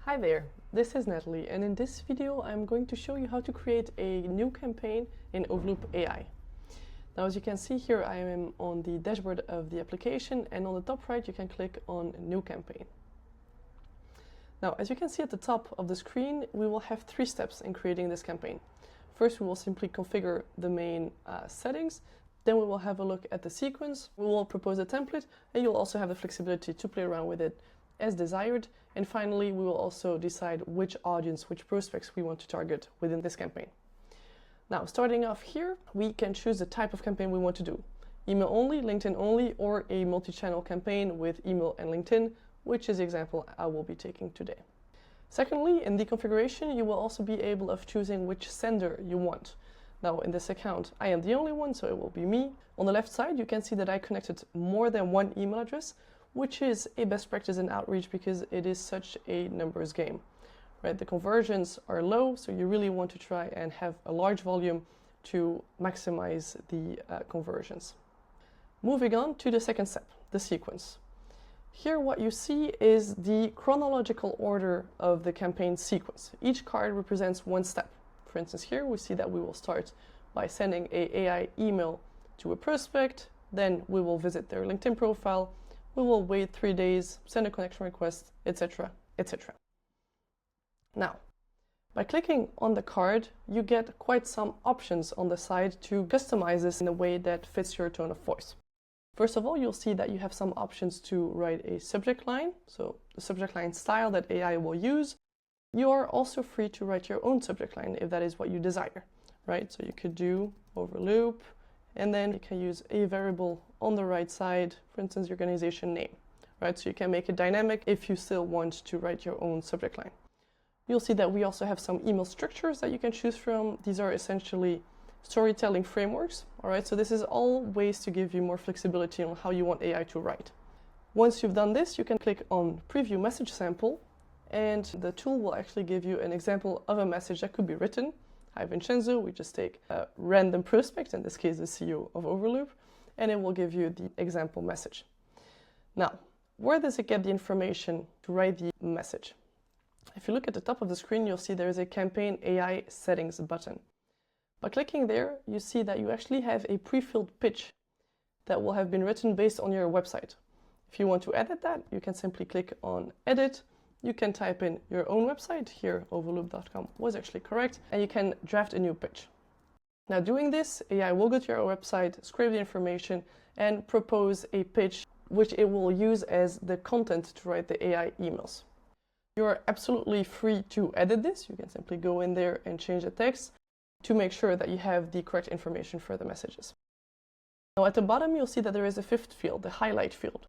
Hi there, this is Natalie, and in this video I'm going to show you how to create a new campaign in Overloop AI. Now, as you can see here, I am on the dashboard of the application, and on the top right you can click on New Campaign. Now, as you can see at the top of the screen, we will have 3 steps in creating this campaign. First, we will simply configure the main settings. Then we will have a look at the sequence. We will propose a template, and you'll also have the flexibility to play around with it as desired. And finally, we will also decide which audience, which prospects we want to target within this campaign. Now, starting off here, we can choose the type of campaign we want to do. Email only, LinkedIn only, or a multi-channel campaign with email and LinkedIn, which is the example I will be taking today. Secondly, in the configuration, you will also be able of choosing which sender you want. Now, in this account, I am the only one, so it will be me. On the left side, you can see that I connected more than one email address, which is a best practice in outreach because it is such a numbers game, right? The conversions are low, so you really want to try and have a large volume to maximize the conversions. Moving on to the second step, the sequence. Here what you see is the chronological order of the campaign sequence. Each card represents one step. For instance, here we see that we will start by sending an AI email to a prospect, then we will visit their LinkedIn profile, we will wait 3 days, send a connection request, etc., etc. Now, by clicking on the card, you get quite some options on the side to customize this in a way that fits your tone of voice. First of all, you'll see that you have some options to write a subject line, so the subject line style that AI will use. You are also free to write your own subject line if that is what you desire, right? So you could do Overloop, and then you can use a variable on the right side, for instance, your organization name, right? So you can make it dynamic if you still want to write your own subject line. You'll see that we also have some email structures that you can choose from. These are essentially storytelling frameworks, all right? So this is all ways to give you more flexibility on how you want AI to write. Once you've done this, you can click on Preview Message Sample, and the tool will actually give you an example of a message that could be written. Hi Vincenzo, we just take a random prospect, in this case the CEO of Overloop, and it will give you the example message. Now, where does it get the information to write the message? If you look at the top of the screen, you'll see there is a Campaign AI Settings button. By clicking there, you see that you actually have a pre-filled pitch that will have been written based on your website. If you want to edit that, you can simply click on Edit. You can type in your own website. Here, overloop.com was actually correct, and you can draft a new pitch. Now, doing this, AI will go to your website, scrape the information, and propose a pitch which it will use as the content to write the AI emails. You are absolutely free to edit this. You can simply go in there and change the text to make sure that you have the correct information for the messages. Now, at the bottom, you'll see that there is a 5th field, the highlight field.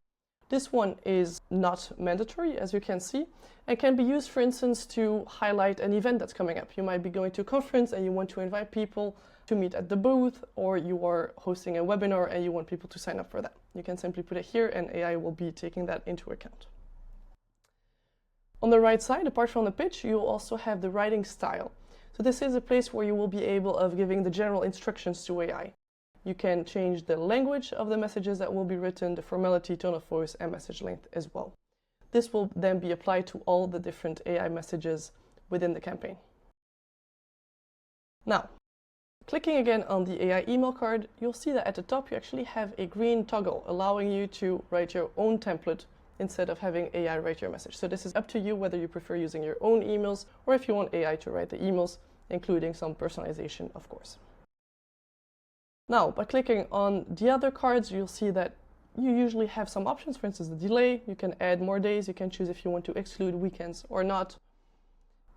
This one is not mandatory, as you can see, and can be used, for instance, to highlight an event that's coming up. You might be going to a conference and you want to invite people to meet at the booth, or you are hosting a webinar and you want people to sign up for that. You can simply put it here and AI will be taking that into account. On the right side, apart from the pitch, you will also have the writing style. So this is a place where you will be able of giving the general instructions to AI. You can change the language of the messages that will be written, the formality, tone of voice, and message length as well. This will then be applied to all the different AI messages within the campaign. Now, clicking again on the AI email card, you'll see that at the top you actually have a green toggle allowing you to write your own template instead of having AI write your message. So this is up to you whether you prefer using your own emails or if you want AI to write the emails, including some personalization, of course. Now, by clicking on the other cards, you'll see that you usually have some options. For instance, the delay, you can add more days, you can choose if you want to exclude weekends or not.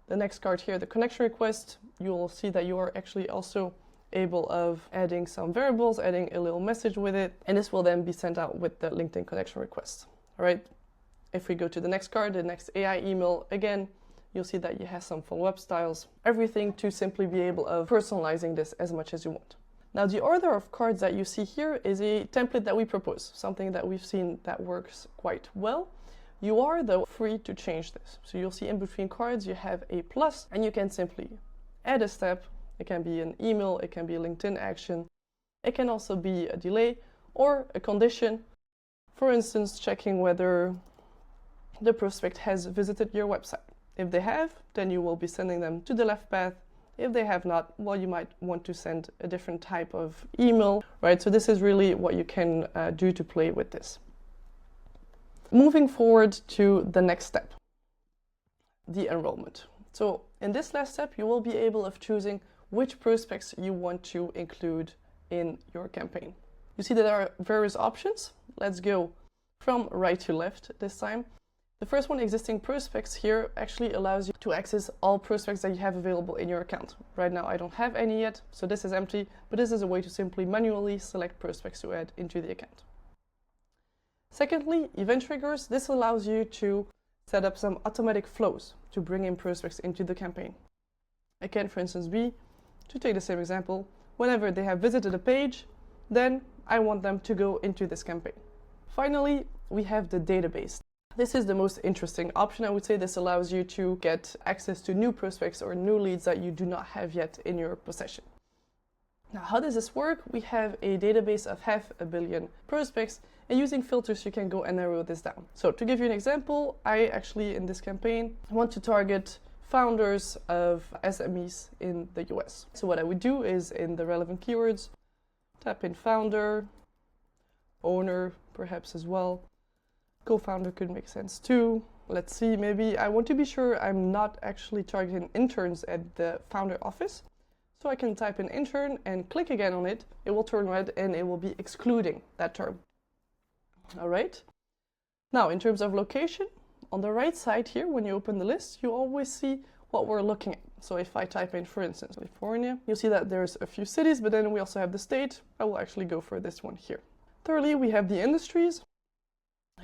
The next card here, the connection request, you'll see that you are actually also able of adding some variables, adding a little message with it, and this will then be sent out with the LinkedIn connection request. All right, if we go to the next card, the next AI email, again, you'll see that you have some follow-up styles, everything to simply be able of personalizing this as much as you want. Now, the order of cards that you see here is a template that we propose, something that we've seen that works quite well. You are, though, free to change this. So you'll see in between cards, you have a plus, and you can simply add a step. It can be an email, it can be a LinkedIn action. It can also be a delay or a condition. For instance, checking whether the prospect has visited your website. If they have, then you will be sending them to the left path. If they have not, well, you might want to send a different type of email, right? So this is really what you can do to play with this. Moving forward to the next step, the enrollment. So in this last step, you will be able of choosing which prospects you want to include in your campaign. You see that there are various options. Let's go from right to left this time. The first one, existing prospects, here actually allows you to access all prospects that you have available in your account. Right now I don't have any yet, so this is empty, but this is a way to simply manually select prospects to add into the account. Secondly, event triggers. This allows you to set up some automatic flows to bring in prospects into the campaign. It can, for instance, be, to take the same example, whenever they have visited a page, then I want them to go into this campaign. Finally, we have the database. This is the most interesting option. I would say this allows you to get access to new prospects or new leads that you do not have yet in your possession. Now, how does this work? We have a database of 500 million prospects, and using filters, you can go and narrow this down. So to give you an example, I actually, in this campaign, want to target founders of SMEs in the US. So what I would do is, in the relevant keywords, type in founder, owner, perhaps as well. Co-founder could make sense too. Let's see, maybe I want to be sure I'm not actually targeting interns at the founder office. So I can type in intern and click again on it. It will turn red and it will be excluding that term. All right. Now, in terms of location, on the right side here, when you open the list, you always see what we're looking at. So if I type in, for instance, California, you'll see that there's a few cities, but then we also have the state. I will actually go for this one here. Thirdly, we have the industries.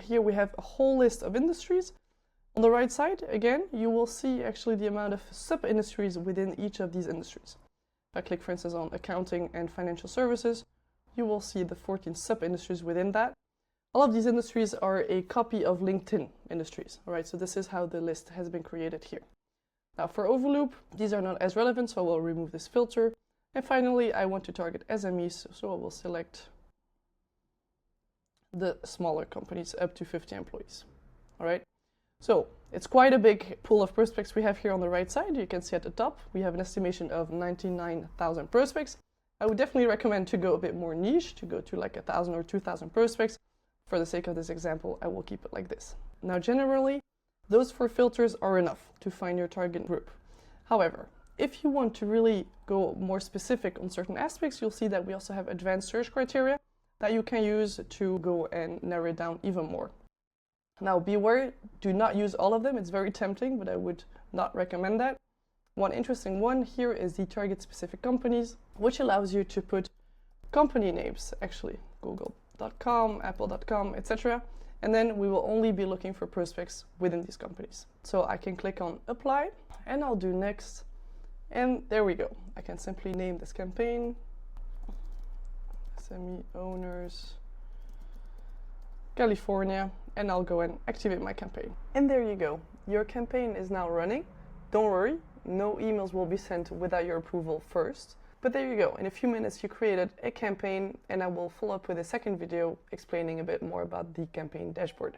Here we have a whole list of industries. On the right side, again, you will see actually the amount of sub-industries within each of these industries. If I click, for instance, on accounting and financial services, you will see the 14 sub-industries within that. All of these industries are a copy of LinkedIn industries. All right, so this is how the list has been created here. Now for Overloop, these are not as relevant, so I will remove this filter. And finally, I want to target SMEs, so I will select the smaller companies up to 50 employees. All right, so it's quite a big pool of prospects we have here on the right side. You can see at the top, we have an estimation of 99,000 prospects. I would definitely recommend to go a bit more niche, to go to like 1,000 or 2,000 prospects. For the sake of this example, I will keep it like this. Now, generally, those 4 filters are enough to find your target group. However, if you want to really go more specific on certain aspects, you'll see that we also have advanced search criteria that you can use to go and narrow it down even more. Now, beware, do not use all of them. It's very tempting, but I would not recommend that. One interesting one here is the target specific companies, which allows you to put company names, actually, Google.com, Apple.com, etc. And then we will only be looking for prospects within these companies. So I can click on apply and I'll do next. And there we go. I can simply name this campaign, SME owners, California, and I'll go and activate my campaign. And there you go. Your campaign is now running. Don't worry, no emails will be sent without your approval first. But there you go. In a few minutes, you created a campaign, and I will follow up with a second video explaining a bit more about the campaign dashboard.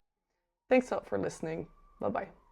Thanks a lot for listening. Bye-bye.